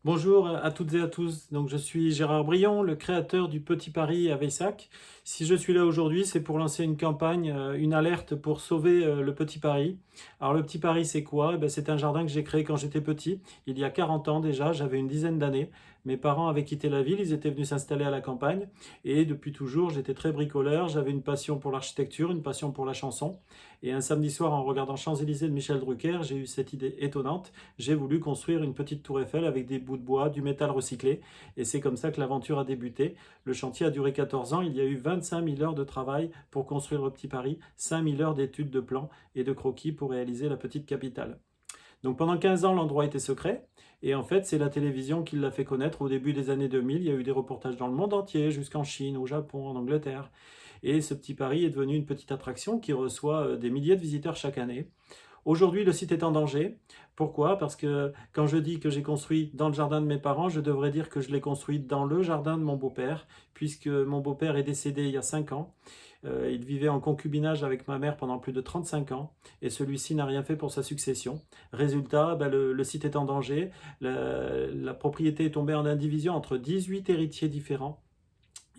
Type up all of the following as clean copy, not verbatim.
Bonjour à toutes et à tous. Donc, je suis Gérard Brion, le créateur du Petit Paris à Veyssac. Si je suis là aujourd'hui, c'est pour lancer une campagne, une alerte pour sauver le Petit Paris. Alors, le Petit Paris, c'est quoi? Eh ben, c'est un jardin que j'ai créé quand j'étais petit, il y a 40 ans déjà, j'avais une dizaine d'années. Mes parents avaient quitté la ville, ils étaient venus s'installer à la campagne. Et depuis toujours, j'étais très bricoleur, j'avais une passion pour l'architecture, une passion pour la chanson. Et un samedi soir, en regardant Champs-Élysées de Michel Drucker, j'ai eu cette idée étonnante. J'ai voulu construire une petite tour Eiffel avec des bouts de bois, du métal recyclé. Et c'est comme ça que l'aventure a débuté. Le chantier a duré 14 ans. Il y a eu 25 000 heures de travail pour construire le Petit Paris, 5 000 heures d'études de plans et de croquis pour réaliser la petite capitale. Donc pendant 15 ans, l'endroit était secret. Et en fait, c'est la télévision qui l'a fait connaître au début des années 2000. Il y a eu des reportages dans le monde entier, jusqu'en Chine, au Japon, en Angleterre. Et ce petit Paris est devenu une petite attraction qui reçoit des milliers de visiteurs chaque année. Aujourd'hui, le site est en danger. Pourquoi? Parce que quand je dis que j'ai construit dans le jardin de mes parents, je devrais dire que je l'ai construit dans le jardin de mon beau-père, puisque mon beau-père est décédé il y a 5 ans. Il vivait en concubinage avec ma mère pendant plus de 35 ans, et celui-ci n'a rien fait pour sa succession. Résultat, ben, le site est en danger. La propriété est tombée en indivision entre 18 héritiers différents.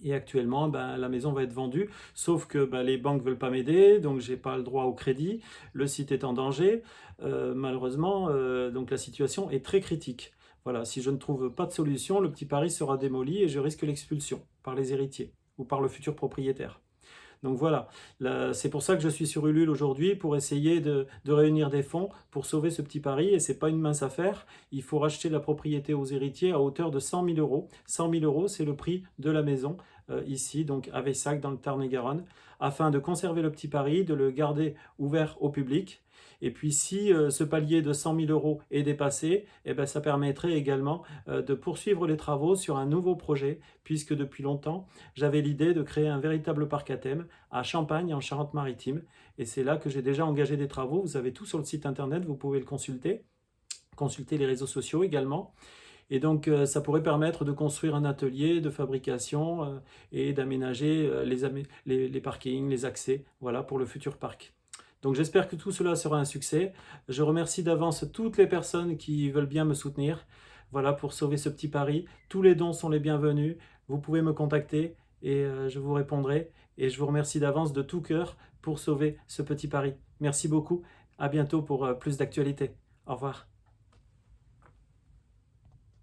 Et actuellement, ben, la maison va être vendue, sauf que ben, les banques ne veulent pas m'aider, donc j'ai pas le droit au crédit. Le site est en danger. Malheureusement, donc la situation est très critique. Voilà, si je ne trouve pas de solution, le petit Paris sera démoli et je risque l'expulsion par les héritiers ou par le futur propriétaire. Donc voilà, c'est pour ça que je suis sur Ulule aujourd'hui, pour essayer de réunir des fonds pour sauver ce petit pari. Et c'est pas une mince affaire, il faut racheter la propriété aux héritiers à hauteur de 100 000 euros. 100 000 euros, c'est le prix de la maison ici, donc à Veyssac, dans le Tarn-et-Garonne, afin de conserver le petit Paris, de le garder ouvert au public. Et puis si ce palier de 100 000 euros est dépassé, eh ben, ça permettrait également de poursuivre les travaux sur un nouveau projet, puisque depuis longtemps, j'avais l'idée de créer un véritable parc à thème à Champagne, en Charente-Maritime. Et c'est là que j'ai déjà engagé des travaux. Vous avez tout sur le site internet, vous pouvez le consulter. Consulter les réseaux sociaux également. Et donc, ça pourrait permettre de construire un atelier de fabrication et d'aménager les parkings, les accès, voilà, pour le futur parc. Donc j'espère que tout cela sera un succès. Je remercie d'avance toutes les personnes qui veulent bien me soutenir, voilà, pour sauver ce petit pari. Tous les dons sont les bienvenus. Vous pouvez me contacter et je vous répondrai. Et je vous remercie d'avance de tout cœur pour sauver ce petit pari. Merci beaucoup. À bientôt pour plus d'actualités. Au revoir.